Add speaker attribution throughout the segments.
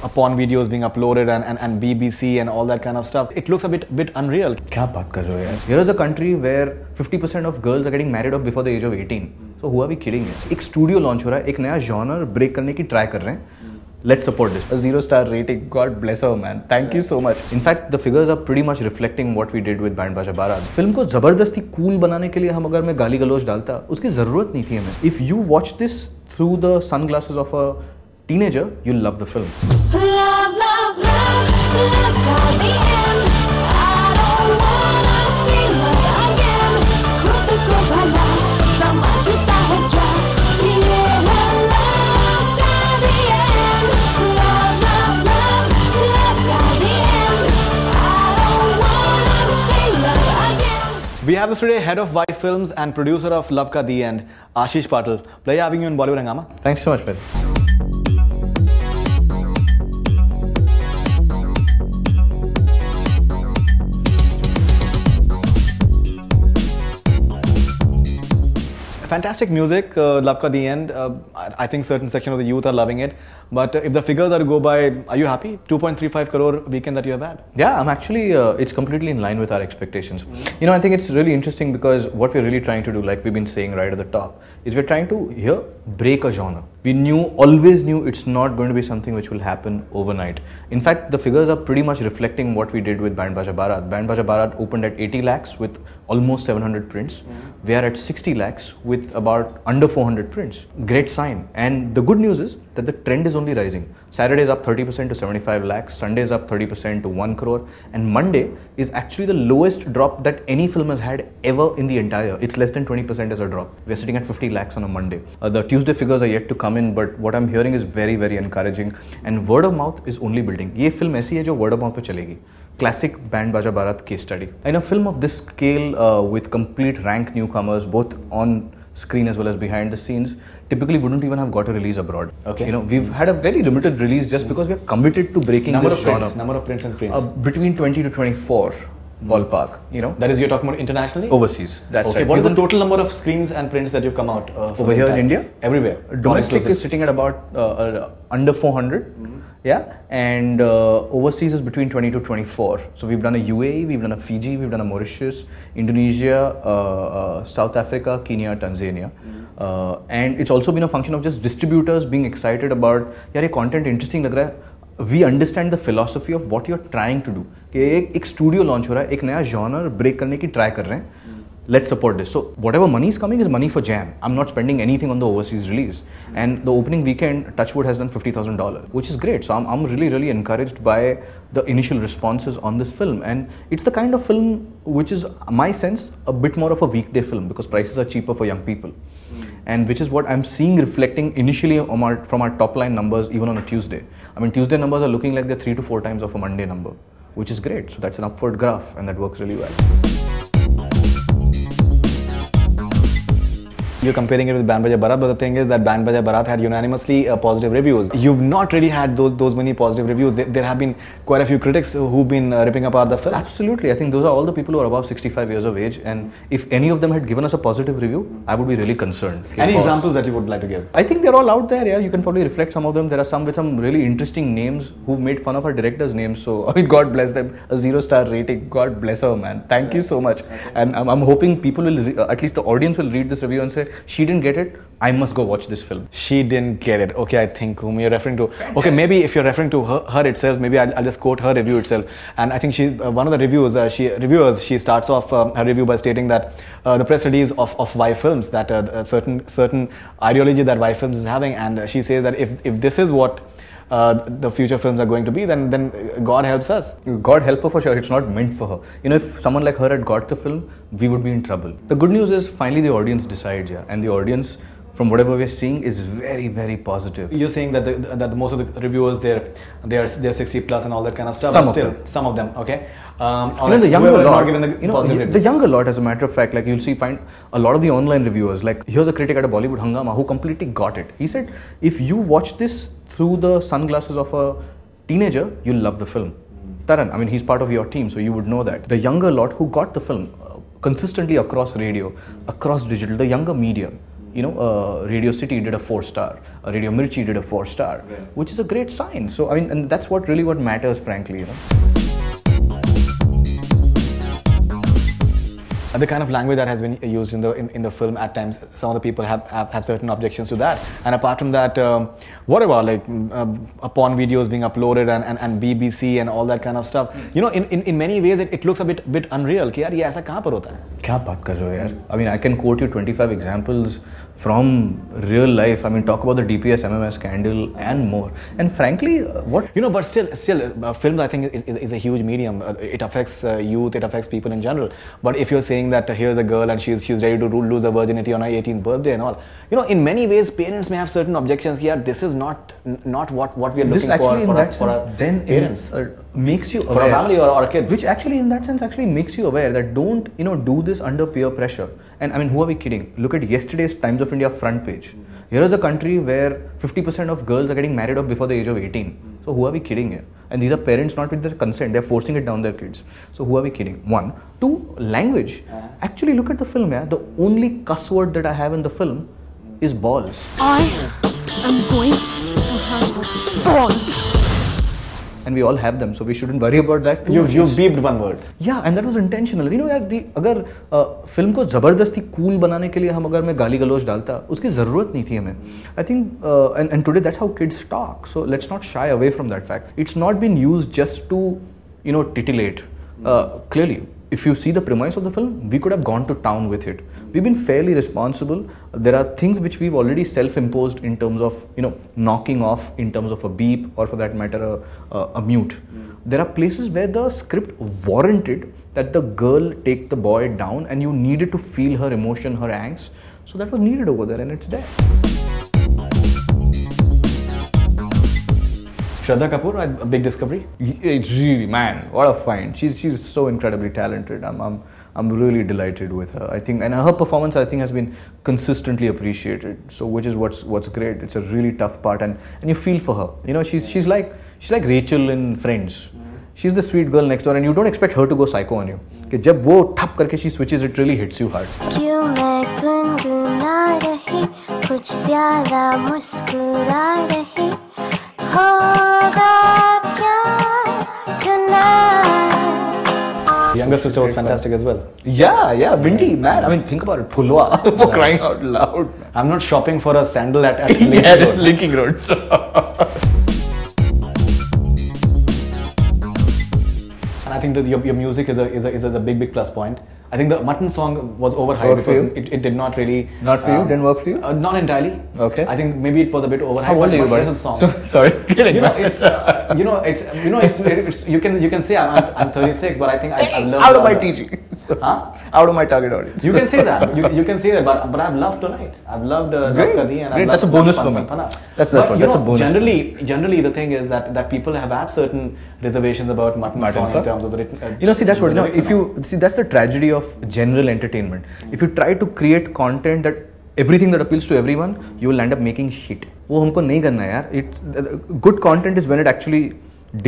Speaker 1: porn videos being uploaded and BBC and all that kind of stuff. It looks a bit unreal.
Speaker 2: क्या बात कर रहे हो यार? Here is a country where 50% of girls are getting married off before the age of 18. So who are we kidding? एक studio launch हो रहा है, एक नया genre break करने की try कर रहे हैं. Let's support this. A 0-star rating. God bless her, man. Thank you so much. In fact, the figures are pretty much reflecting what we did with Band Baja Barat. Film को जबरदस्ती cool बनाने के लिए हम अगर मैं गाली गलौज डालता, उसकी जरूरत नहीं थी हमें. If you watch this through the sunglasses of a teenager, you'll love the film.
Speaker 3: Love, love, love, love got the end. I don't wanna see love again. खुद को भला समझता है क्या? ये है love got the end. Love, love, love, love got the end. I don't wanna see love again.
Speaker 1: We have this today head of Y Films and producer of Luv Ka The End, Ashish Patil. Pleasure having you in Bollywood Hungama.
Speaker 2: Thanks so much, Phil.
Speaker 1: Fantastic music, Luv Ka The End. I think certain section of the youth are loving it. But if the figures are to go by, are you happy? 2.35 crore weekend that you have had?
Speaker 2: Yeah, I'm actually, it's completely in line with our expectations. You know, I think it's really interesting because what we're really trying to do, like we've been saying right at the top, is we're trying to here break a genre. We always knew it's not going to be something which will happen overnight. In fact, the figures are pretty much reflecting what we did with Band Baja Barat. Band Baja Barat opened at 80 lakhs with almost 700 prints. We are at 60 lakhs with about under 400 prints. Great sign. And the good news is that the trend is only rising. Saturday is up 30% to 75 lakhs, Sunday is up 30% to 1 crore, and Monday is actually the lowest drop that any film has had ever in the entire. It's less than 20% as a drop. We're sitting at 50 lakhs on a Monday. The Tuesday figures are yet to come in, but what I'm hearing is very, very encouraging, and word of mouth is only building. ये film ऐसी है जो word of mouth पे चलेगी. Classic Band Baja Barat case study. In a film of this scale, with complete rank newcomers, both on screen as well as behind the scenes, typically wouldn't even have got a release abroad.
Speaker 1: Okay.
Speaker 2: You know, we've had a very limited release just because we're committed to breaking
Speaker 1: Number
Speaker 2: this
Speaker 1: of
Speaker 2: genre.
Speaker 1: prints, number of prints and screens.
Speaker 2: Between 20 to 24 ballpark, you know.
Speaker 1: That is, you're talking about internationally?
Speaker 2: Overseas, that's
Speaker 1: okay.
Speaker 2: right.
Speaker 1: What is the total number of screens and prints that you've come out?
Speaker 2: Over here in India?
Speaker 1: Everywhere.
Speaker 2: Domestic is sitting at about under 400. Yeah, and overseas is between 20 to 24. So we've done a UAE, we've done a Fiji, we've done a Mauritius, Indonesia, South Africa, Kenya, Tanzania. And it's also been a function of just distributors being excited about, yaar, ye content interesting lag raha hai. We understand the philosophy of what you're trying to do. एक studio launch हो रहा है, एक नया genre break करने की try कर रहे हैं. Let's support this. So whatever money is coming is money for Jam. I'm not spending anything on the overseas release. And the opening weekend, Touchwood has done $50,000, which is great. So I'm really, really encouraged by the initial responses on this film. And it's the kind of film which is, my sense, a bit more of a weekday film because prices are cheaper for young people. And which is what I'm seeing reflecting initially from our top line numbers even on a Tuesday. I mean, Tuesday numbers are looking like they're 3 to 4 times of a Monday number, which is great. So that's an upward graph and that works really well.
Speaker 1: You're comparing it with Band Baja Barat, but the thing is that Band Baja Barat had unanimously positive reviews. You've not really had those many positive reviews. There have been quite a few critics who've been ripping apart the film.
Speaker 2: Absolutely. I think those are all the people who are above 65 years of age, and if any of them had given us a positive review, I would be really concerned.
Speaker 1: Any examples that you would like to give?
Speaker 2: I think they're all out there, yeah. You can probably reflect some of them. There are some with some really interesting names who've made fun of our director's names. So, I mean, God bless them. A 0-star rating. God bless her, man. Thank you so much. And I'm hoping people will, at least the audience will read this review and say, she didn't get it. I must go watch this film.
Speaker 1: She didn't get it. Okay, I think whom you're referring to. Okay, maybe if you're referring to her itself, maybe I'll just quote her review itself. And I think she, one of the reviewers, she starts off her review by stating that the press release of Y Films, that a certain ideology that Y Films is having, and she says that if this is what the future films are going to be, then God helps us.
Speaker 2: God help her for sure. It's not meant for her. You know, if someone like her had got the film, we would be in trouble. The good news is finally the audience decides, yeah, and the audience, from whatever we're seeing, is very, very positive.
Speaker 1: You're saying that that most of the reviewers they're 60 plus and all that kind of stuff. Some of them, okay.
Speaker 2: You know, the younger lot, the younger lot, as a matter of fact, like you'll find a lot of the online reviewers. Like here's a critic at a Bollywood Hungama who completely got it. He said, if you watch this through the sunglasses of a teenager, you'll love the film. Taran, I mean, he's part of your team, so you would know that. The younger lot who got the film consistently across radio, across digital, the younger media, Radio City did a 4-star, Radio Mirchi did a 4-star, which is a great sign. So I mean, and that's what matters, frankly.
Speaker 1: The kind of language that has been used in the film at times, some of the people have certain objections to that. And apart from that, what about like porn videos being uploaded and BBC and all that kind of stuff? In many ways it looks a bit unreal. कि यार ये ऐसा कहाँ पर होता है?
Speaker 2: क्या बात कर रहे हो यार? I mean, I can quote you 25 examples from real life. I mean, talk about the DPS MMS scandal and more. And frankly, what
Speaker 1: but still, film I think is a huge medium. It affects youth, it affects people in general. But if you're saying that here's a girl and she's ready to lose her virginity on her 18th birthday and all, in many ways parents may have certain objections. Yeah, this is not what we are looking for our parents.
Speaker 2: Makes you aware,
Speaker 1: for a family or our kids.
Speaker 2: Which actually, in that sense, actually makes you aware that don't do this under peer pressure. And I mean, who are we kidding? Look at yesterday's Times of India front page. Here is a country where 50% of girls are getting married off before the age of 18. So who are we kidding here? And these are parents not with their consent. They're forcing it down their kids. So who are we kidding? One. Two, language. Actually, look at the film. Yeah? The only cuss word that I have in the film is balls.
Speaker 3: I am going to have balls.
Speaker 2: And we all have them, so we shouldn't worry about that too.
Speaker 1: You beeped one word.
Speaker 2: Yeah, and that was intentional. यार अगर film को जबरदस्ती cool बनाने के लिए हम अगर मैं गाली गलौज डालता, उसकी ज़रूरत नहीं थी हमें. I think and today that's how kids talk. So let's not shy away from that fact. It's not been used just to titillate. Clearly, if you see the premise of the film, we could have gone to town with it. We've been fairly responsible. There are things which we've already self-imposed in terms of knocking off in terms of a beep or for that matter a mute. There are places where the script warranted that the girl take the boy down and you needed to feel her emotion, her angst. So that was needed over there and it's there.
Speaker 1: Shraddha Kapoor, a big discovery.
Speaker 2: It's really, man, what a find. She's so incredibly talented. I'm really delighted with her. I think, and her performance I think has been consistently appreciated. So which is what's great. It's a really tough part, and you feel for her. She's like Rachel in Friends. She's the sweet girl next door, and you don't expect her to go psycho on you. कि जब वो ठप करके she switches, it really hits you hard.
Speaker 4: क्यों मैं गुनगुना रही, कुछ ज़्यादा मुस्कुरा रही, होगा क्या tonight?
Speaker 1: The younger sister was fantastic as well.
Speaker 2: Yeah, Bindi, man. I mean, think about it, Phulwa, for crying out loud.
Speaker 1: I'm not shopping for a sandal at
Speaker 2: Linking Road.
Speaker 1: And I think that your music is a big plus point. I think the Mutton song was overhyped because it did not really.
Speaker 2: Not for you? Didn't work for you?
Speaker 1: Not entirely.
Speaker 2: Okay.
Speaker 1: I think maybe it was a bit overhyped.
Speaker 2: How old are you,
Speaker 1: but the song.
Speaker 2: Sorry, kidding.
Speaker 1: It's you can say I'm 36, but I think I love
Speaker 2: out of my TG. Out of my target audience.
Speaker 1: You can say that. You can say that, but I've loved tonight. I've loved Luv Ka The End.
Speaker 2: Great. That's a bonus for me. That's a bonus.
Speaker 1: Generally the thing is that people have had certain reservations about Mutton song in terms of the written.
Speaker 2: See that's what if you see that's the tragedy of general entertainment. If you try to create content that everything that appeals to everyone, you will end up making shit. वो हमको नहीं करना यार. Good content is when it actually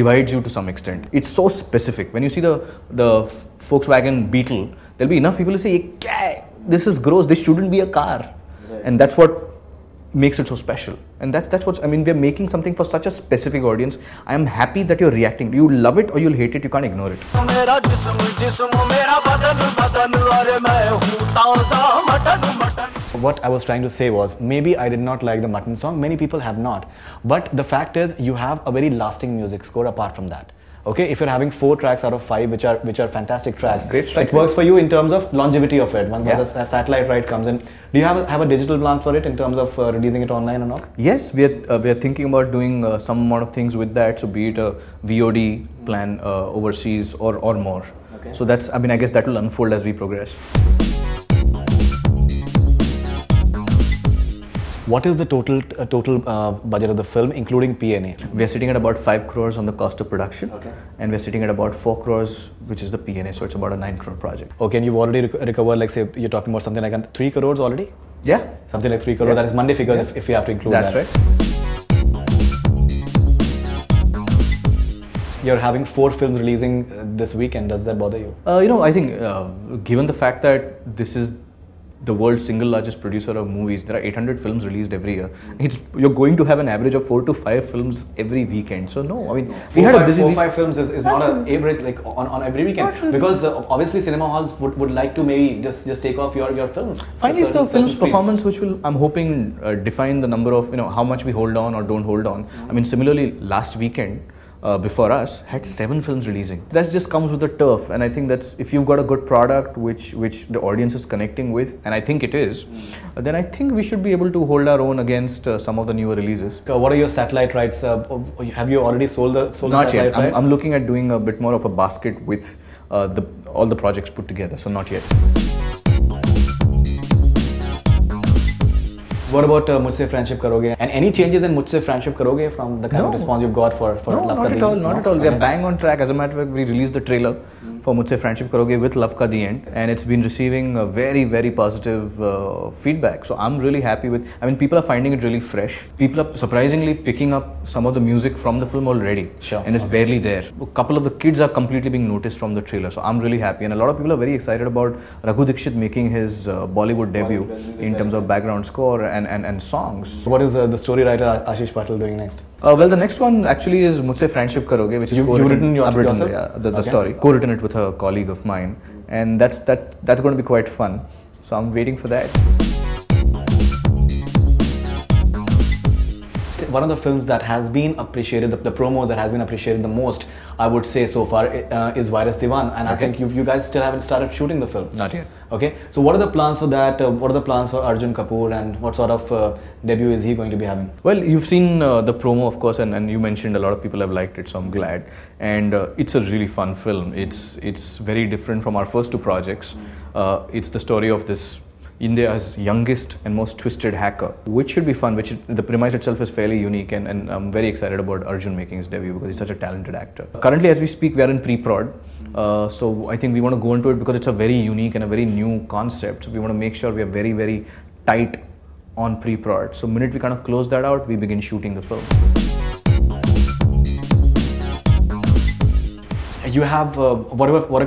Speaker 2: divides you to some extent. It's so specific. When you see the Volkswagen Beetle, there'll be enough people who say, this is gross, this shouldn't be a car. And that's what makes it so special. And that's what, I mean, we're making something for such a specific audience. I am happy that you're reacting. You love it or you'll hate it, you can't ignore it.
Speaker 1: What I was trying to say was, maybe I did not like the Mutton song, many people have not. But the fact is, you have a very lasting music score apart from that. Okay, if you're having 4 tracks out of 5 which are fantastic tracks, it works for you in terms of longevity of it. Once a satellite right comes in, do you have a digital plan for it in terms of releasing it online or not?
Speaker 2: Yes, we are thinking about doing some amount of things with that. So be it a VOD plan overseas or more. Okay. So that's, I mean, I guess that will unfold as we progress.
Speaker 1: What is the total budget of the film, including P&A?
Speaker 2: We are sitting at about 5 crores on the cost of production, and we are sitting at about 4 crores, which is the P&A. So it's about a 9 crore project. Okay,
Speaker 1: and you've already recovered, like say, you're talking about something like 3 crores already?
Speaker 2: Yeah.
Speaker 1: Something like 3 crores. Yeah. That is Monday figures if you have to include
Speaker 2: that. That's right.
Speaker 1: You're having 4 films releasing this weekend. Does that bother you?
Speaker 2: I think given the fact that this is the world's single largest producer of movies. There are 800 films released every year. You're going to have an average of 4 to 5 films every weekend. So no, I mean, we had a busy
Speaker 1: 4-5 films is not an average like on every weekend, because obviously cinema halls would like to maybe just take off your films.
Speaker 2: Finally, it's the film's performance which will, I'm hoping, define the number of, how much we hold on or don't hold on. I mean, similarly, last weekend, before us, had 7 films releasing. That just comes with the turf, and I think that's, if you've got a good product which the audience is connecting with, and I think it is, then I think we should be able to hold our own against some of the newer releases.
Speaker 1: What are your satellite rights? Have you already sold the
Speaker 2: Not
Speaker 1: satellite
Speaker 2: yet.
Speaker 1: rights?
Speaker 2: I'm looking at doing a bit more of a basket with all the projects put together, so not yet.
Speaker 1: What about Mujhse Fraaandship Karoge? And any changes in Mujhse Fraaandship Karoge from the kind of response you've got for
Speaker 2: No,
Speaker 1: Luv Ka
Speaker 2: not
Speaker 1: The
Speaker 2: at all,
Speaker 1: End?
Speaker 2: not at all. We are bang on track. As a matter of fact, we released the trailer for Mujhse Fraaandship Karoge with Luv Ka The End, and it's been receiving very, very positive feedback. So I'm really happy with, I mean, people are finding it really fresh. People are surprisingly picking up some of the music from the film already.
Speaker 1: Sure.
Speaker 2: And it's barely there. A couple of the kids are completely being noticed from the trailer. So I'm really happy. And a lot of people are very excited about Raghu Dixit making his Bollywood debut in terms of background score and songs.
Speaker 1: What is the story writer Ashish Patil doing next?
Speaker 2: Well, the next one actually is Mujhse Fraaandship Karoge, which is
Speaker 1: You've written
Speaker 2: I've written
Speaker 1: yourself?
Speaker 2: the story. Co-written it with a colleague of mine, and that's going to be quite fun. So I'm waiting for that.
Speaker 1: One of the films that has been appreciated, the promos that has been appreciated the most, I would say so far, is Virus Diwan, and I think you guys still haven't started shooting the film.
Speaker 2: Not yet.
Speaker 1: Okay, so what are the plans for that? What are the plans for Arjun Kapoor, and what sort of debut is he going to be having?
Speaker 2: Well, you've seen the promo, of course, and you mentioned a lot of people have liked it, so I'm glad. And it's a really fun film. It's very different from our first 2 projects. It's the story of this India's youngest and most twisted hacker, which should be fun, the premise itself is fairly unique, and I'm very excited about Arjun making his debut because he's such a talented actor. Currently, as we speak, we are in pre-prod. So I think we want to go into it because it's a very unique and a very new concept. So we want to make sure we are very, very tight on pre-prod. So the minute we kind of close that out, we begin shooting the film.
Speaker 1: You have whatever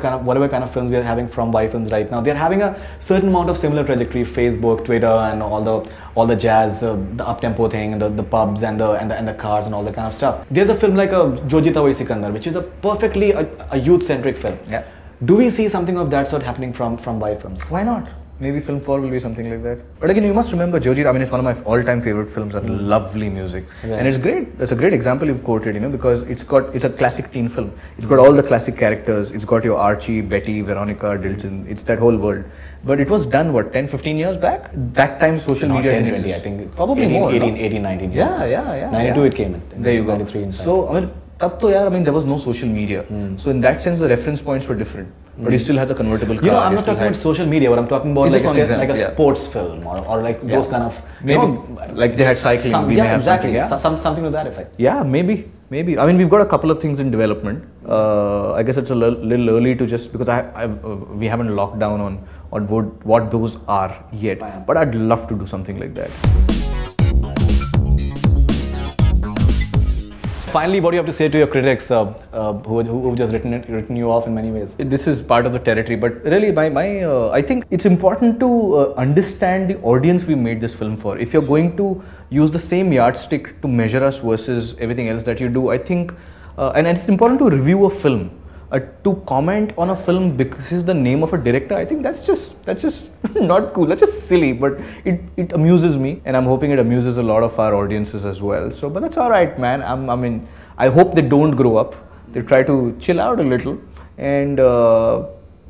Speaker 1: kind of films we are having from Y Films right now. They are having a certain amount of similar trajectory: Facebook, Twitter, and all the jazz, the up-tempo thing, the pubs and the cars and all that kind of stuff. There's a film like Jo Jeeta Wahi Sikandar, which is a perfectly a youth-centric film.
Speaker 2: Yeah.
Speaker 1: Do we see something of that sort happening from Y Films?
Speaker 2: Why not? Maybe film 4 will be something like that. But again, you must remember Jo Jeeta, I mean, it's one of my all-time favorite films and lovely music. Right. And it's great. It's a great example you've quoted, because it's a classic teen film. It's got all the classic characters. It's got your Archie, Betty, Veronica, Dilton. It's that whole world. But it was done, 10, 15 years back? That time social media
Speaker 1: 10,
Speaker 2: didn't
Speaker 1: 20,
Speaker 2: exist.
Speaker 1: I think it's
Speaker 2: probably
Speaker 1: 18,
Speaker 2: more.
Speaker 1: 18, 19 years.
Speaker 2: Yeah.
Speaker 1: 92 it came in.
Speaker 2: There you go.
Speaker 1: 93 in fact.
Speaker 2: So, I mean, there was no social media. So in that sense, the reference points were different. But you still had the convertible car.
Speaker 1: I'm not talking about social media, but I'm talking about like a
Speaker 2: yeah.
Speaker 1: sports film or like those kind of...
Speaker 2: Maybe, like they had cycling, we may have
Speaker 1: exactly.
Speaker 2: something.
Speaker 1: Something to that effect.
Speaker 2: Yeah, maybe. I mean, we've got a couple of things in development. I guess it's a little early to just, because we haven't locked down on what those are yet.
Speaker 1: Fine.
Speaker 2: But I'd love to do something like that.
Speaker 1: Finally, what do you have to say to your critics who've just written you off in many ways?
Speaker 2: This is part of the territory, but really, I think it's important to understand the audience we made this film for. If you're going to use the same yardstick to measure us versus everything else that you do, I think, and it's important to review a film. To comment on a film because it's the name of a director, I think that's just not cool. That's just silly, but it amuses me, and I'm hoping it amuses a lot of our audiences as well. So, but that's all right, man. I mean, I hope they don't grow up. They try to chill out a little, and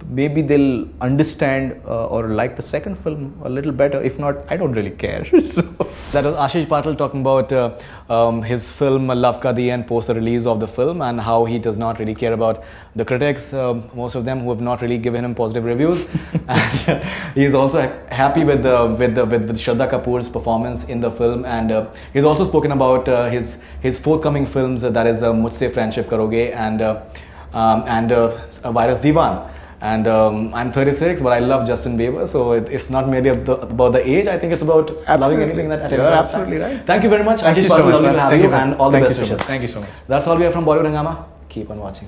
Speaker 2: maybe they'll understand or like the second film a little better. If not, I don't really care. So.
Speaker 1: That was Ashish Patil talking about his film Luv Ka The End post the release of the film, and how he does not really care about the critics, most of them who have not really given him positive reviews. And he is also happy with Shraddha Kapoor's performance in the film, and he's also spoken about his forthcoming films, that is Mujhse Fraaandship Karoge and Virus Diwan. And I'm 36, but I love Justin Bieber, so it's not merely about the age. I think it's about loving anything that
Speaker 2: You're absolutely right.
Speaker 1: Thank you very much.
Speaker 2: Thank you
Speaker 1: Ashish
Speaker 2: so
Speaker 1: Patil,
Speaker 2: much,
Speaker 1: lovely to have you, and all the best wishes.
Speaker 2: Thank you so much.
Speaker 1: That's all we have from Bollywood Hungama. Keep on watching.